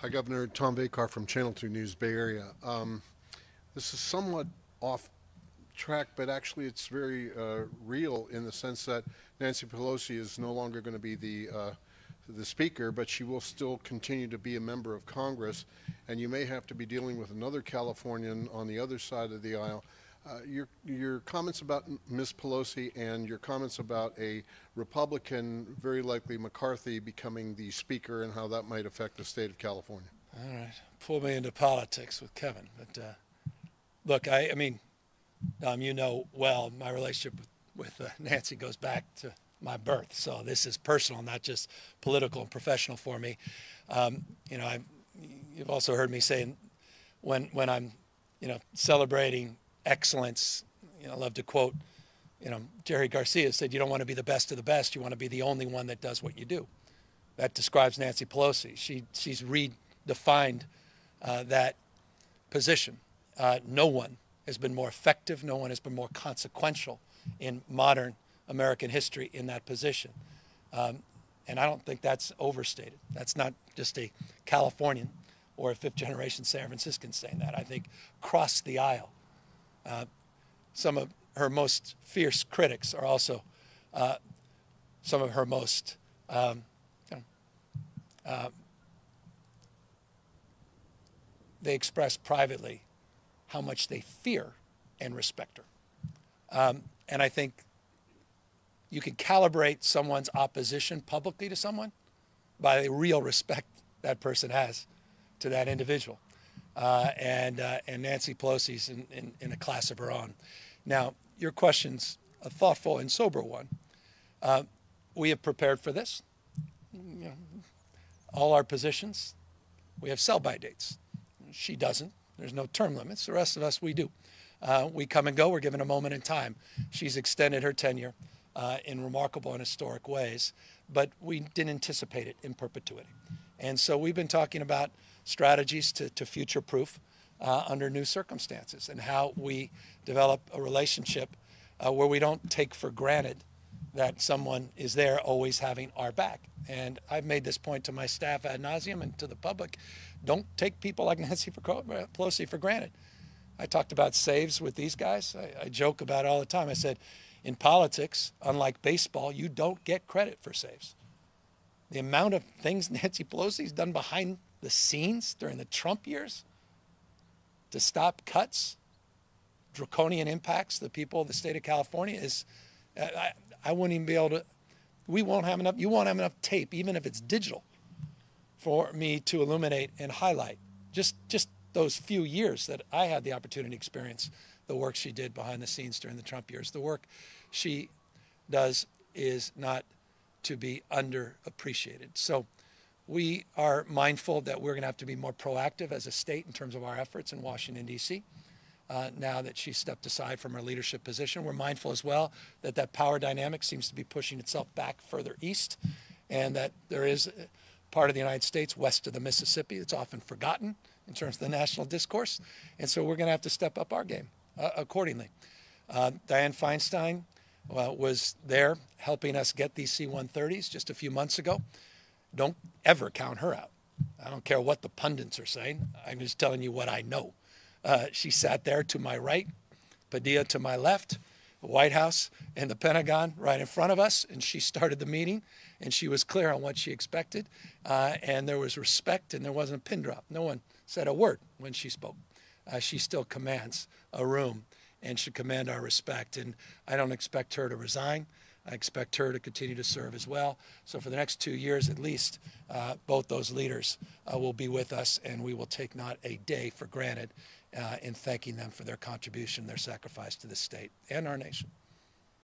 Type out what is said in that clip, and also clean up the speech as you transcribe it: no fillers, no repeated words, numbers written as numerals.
Hi, Governor. Tom Vakar from Channel 2 News, Bay Area. This is somewhat off track, but actually it's very real in the sense that Nancy Pelosi is no longer going to be the speaker, but she will still continue to be a member of Congress, and you may have to be dealing with another Californian on the other side of the aisle. Your comments about Ms. Pelosi and your comments about a Republican, very likely McCarthy, becoming the speaker and how that might affect the state of California. All right, pull me into politics with Kevin. But look, I mean, you know well, my relationship with Nancy goes back to my birth. So this is personal, not just political and professional for me. You know, you've also heard me say when I'm, celebrating excellence, I love to quote, Jerry Garcia said, you don't want to be the best of the best. You want to be the only one that does what you do. That describes Nancy Pelosi. She's redefined that position. No one has been more effective. No one has been more consequential in modern American history in that position. And I don't think that's overstated. That's not just a Californian or a fifth-generation San Franciscan saying that. I think across the aisle, some of her most fierce critics are also some of her most they express privately how much they fear and respect her. And I think you can calibrate someone's opposition publicly to someone by the real respect that person has to that individual. And Nancy Pelosi's in a class of her own. Now, your question's a thoughtful and sober one. We have prepared for this. All our positions, we have sell-by dates. She doesn't. There's no term limits. The rest of us, we do. We come and go. We're given a moment in time. She's extended her tenure in remarkable and historic ways, but we didn't anticipate it in perpetuity. And so we've been talking about strategies to future-proof under new circumstances and how we develop a relationship where we don't take for granted that someone is there always having our back. And I've made this point to my staff ad nauseum and to the public. Don't take people like Nancy Pelosi for granted. I talked about saves with these guys. I joke about it all the time. I said, in politics, unlike baseball, you don't get credit for saves. The amount of things Nancy Pelosi's done behind the scenes during the Trump years to stop cuts, draconian impacts, the people of the state of California is, I wouldn't even be able to, we won't have enough, you won't have enough tape, even if it's digital, for me to illuminate and highlight just those few years that I had the opportunity to experience the work she did behind the scenes during the Trump years. The work she does is not to be underappreciated. So we are mindful that we're going to have to be more proactive as a state in terms of our efforts in Washington, D.C. Now that she's stepped aside from her leadership position. We're mindful as well that that power dynamic seems to be pushing itself back further east, and that there is part of the United States west of the Mississippi that's often forgotten in terms of the national discourse. And so we're going to have to step up our game accordingly. Dianne Feinstein was there helping us get these C-130s just a few months ago. Don't ever count her out. I don't care what the pundits are saying. I'm just telling you what I know. She sat there to my right, Padilla to my left, the White House and the Pentagon right in front of us, and she started the meeting, and she was clear on what she expected, and there was respect, and there wasn't a pin drop. No one said a word when she spoke. She still commands a room and should command our respect, and I don't expect her to resign. I expect her to continue to serve as well. So for the next 2 years at least, both those leaders will be with us, and we will take not a day for granted in thanking them for their contribution, their sacrifice to the state and our nation.